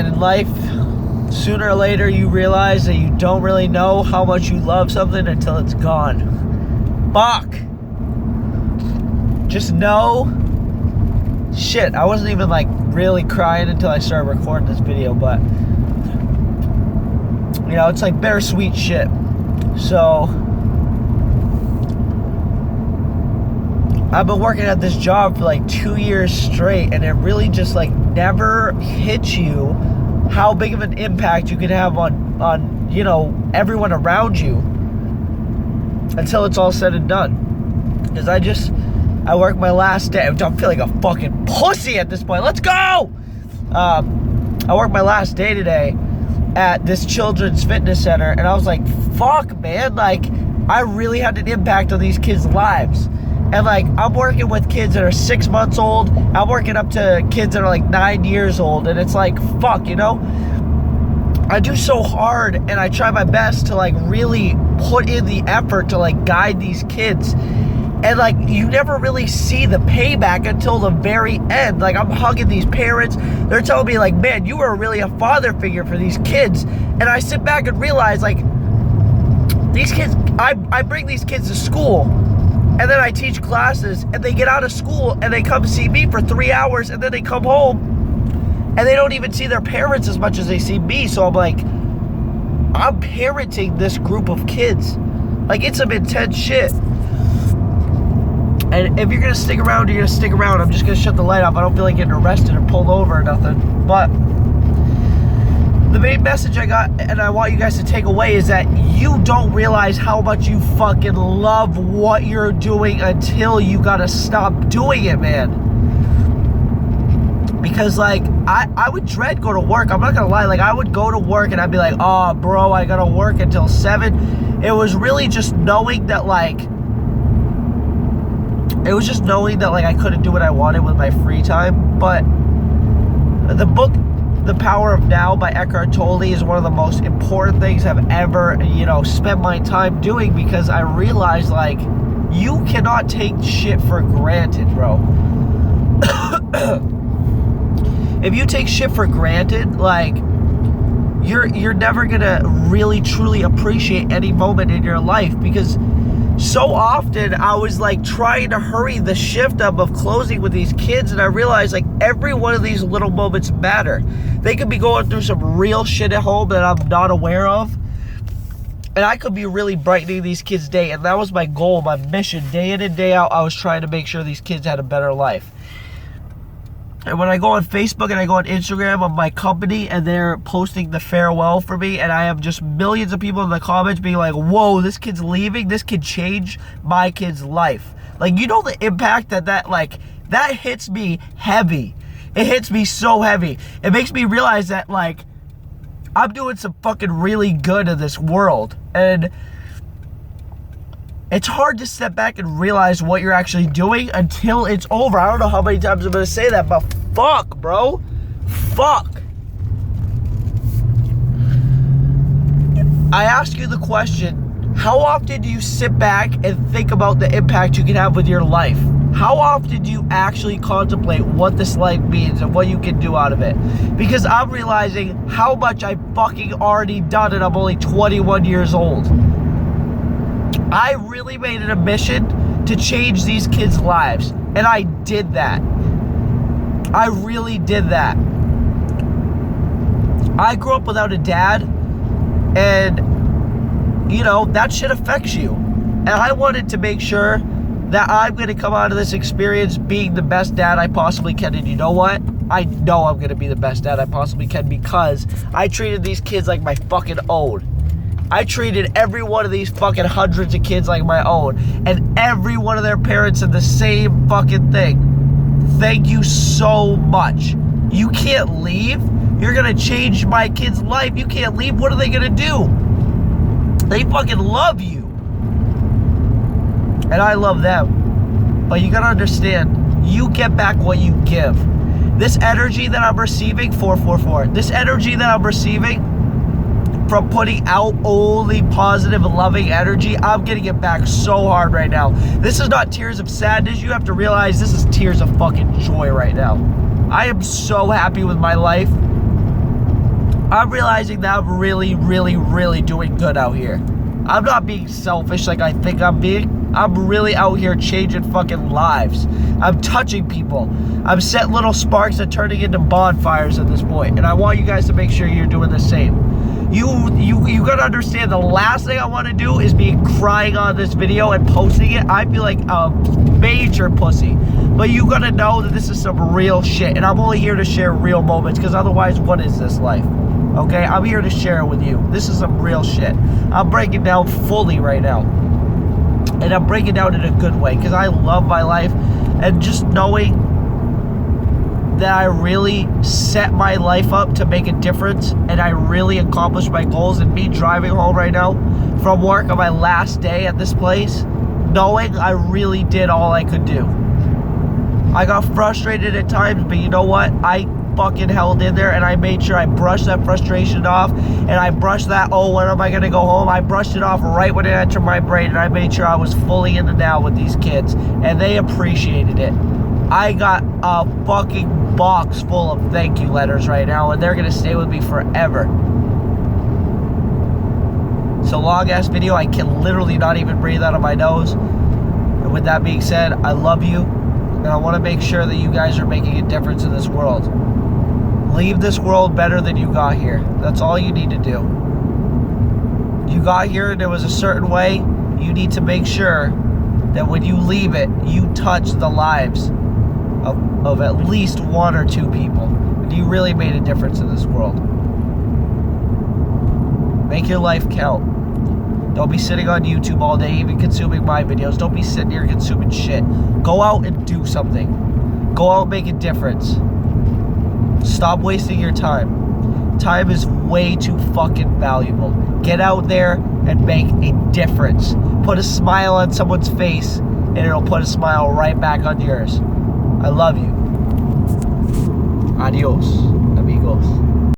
man, in life, sooner or later you realize that you don't really know how much you love something until it's gone. Fuck. Just know. Shit, I wasn't even like really crying until I started recording this video, but you know, it's like bittersweet shit. So I've been working at this job for like 2 years straight, and it really just like never hits you how big of an impact you can have on you know, everyone around you until it's all said and done. Because I work my last day. I'm feeling like a fucking pussy at this point. Let's go! I work my last day today at this children's fitness center, and I was like, fuck, man, like, I really had an impact on these kids' lives. And like, I'm working with kids that are 6 months old. I'm working up to kids that are like 9 years old. And it's like, fuck, you know? I do so hard, and I try my best to like really put in the effort to like guide these kids. And like, you never really see the payback until the very end. Like, I'm hugging these parents. They're telling me like, man, you were really a father figure for these kids. And I sit back and realize like, these kids, I bring these kids to school, and then I teach classes, and they get out of school and they come see me for 3 hours, and then they come home and they don't even see their parents as much as they see me. So I'm like, I'm parenting this group of kids. Like, it's some intense shit. And if you're going to stick around, you're going to stick around. I'm just going to shut the light off. I don't feel like getting arrested or pulled over or nothing. But the main message I got, and I want you guys to take away, is that you don't realize how much you fucking love what you're doing until you got to stop doing it, man. Because, like, I would dread go to work. I'm not going to lie. Like, I would go to work and I'd be like, oh, bro, I got to work until 7. It was really just knowing that, like, I couldn't do what I wanted with my free time. But the book, The Power of Now by Eckhart Tolle, is one of the most important things I've ever, you know, spent my time doing, because I realized, like, you cannot take shit for granted, bro. If you take shit for granted, like, you're never gonna really truly appreciate any moment in your life. Because so often I was like trying to hurry the shift up of closing with these kids, and I realized like every one of these little moments matter. They could be going through some real shit at home that I'm not aware of, and I could be really brightening these kids' day. And that was my goal, my mission, day in and day out. I was trying to make sure these kids had a better life. And when I go on Facebook and I go on Instagram of my company, and they're posting the farewell for me, and I have just millions of people in the comments being like, whoa, this kid's leaving, this kid changed my kid's life. Like, you know the impact that hits me heavy. It hits me so heavy. It makes me realize that, like, I'm doing some fucking really good in this world. And it's hard to step back and realize what you're actually doing until it's over. I don't know how many times I'm going to say that, but fuck, bro. Fuck. I ask you the question, how often do you sit back and think about the impact you can have with your life? How often do you actually contemplate what this life means and what you can do out of it? Because I'm realizing how much I've fucking already done, and I'm only 21 years old. I really made it a mission to change these kids' lives, and I did that. I really did that. I grew up without a dad, and, you know, that shit affects you. And I wanted to make sure that I'm going to come out of this experience being the best dad I possibly can. And you know what? I know I'm going to be the best dad I possibly can, because I treated these kids like my fucking own. I treated every one of these fucking hundreds of kids like my own, and every one of their parents said the same fucking thing. Thank you so much. You can't leave. You're gonna change my kid's life. You can't leave. What are they gonna do? They fucking love you. And I love them. But you gotta understand, you get back what you give. This energy that I'm receiving, 444, this energy that I'm receiving from putting out only positive and loving energy, I'm getting it back so hard right now. This is not tears of sadness. You have to realize this is tears of fucking joy right now. I am so happy with my life. I'm realizing that I'm really, really, really doing good out here. I'm not being selfish like I think I'm being. I'm really out here changing fucking lives. I'm touching people. I'm setting little sparks and turning into bonfires at this point. And I want you guys to make sure you're doing the same. You gotta understand, the last thing I want to do is be crying on this video and posting it. I feel like a major pussy. But you gotta know that this is some real shit. And I'm only here to share real moments, because otherwise, what is this life? Okay, I'm here to share it with you. This is some real shit. I'm breaking down fully right now. And I'm breaking down in a good way, because I love my life. And just knowing that I really set my life up to make a difference, and I really accomplished my goals, and me driving home right now from work on my last day at this place, knowing I really did all I could do. I got frustrated at times, but you know what? I fucking held in there, and I made sure I brushed that frustration off, and I brushed that, oh, when am I gonna go home? I brushed it off right when it entered my brain, and I made sure I was fully in the now with these kids, and they appreciated it. I got a fucking box full of thank you letters right now, and they're gonna stay with me forever. So long ass video, I can literally not even breathe out of my nose. And with that being said, I love you, and I want to make sure that you guys are making a difference in this world. Leave this world better than you got here. That's all you need to do. You got here and it was a certain way. You need to make sure that when you leave it, you touch the lives of at least one or two people. And you really made a difference in this world. Make your life count. Don't be sitting on YouTube all day, even consuming my videos. Don't be sitting here consuming shit. Go out and do something. Go out and make a difference. Stop wasting your time. Time is way too fucking valuable. Get out there and make a difference. Put a smile on someone's face, and it'll put a smile right back on yours. I love you. Adios, amigos.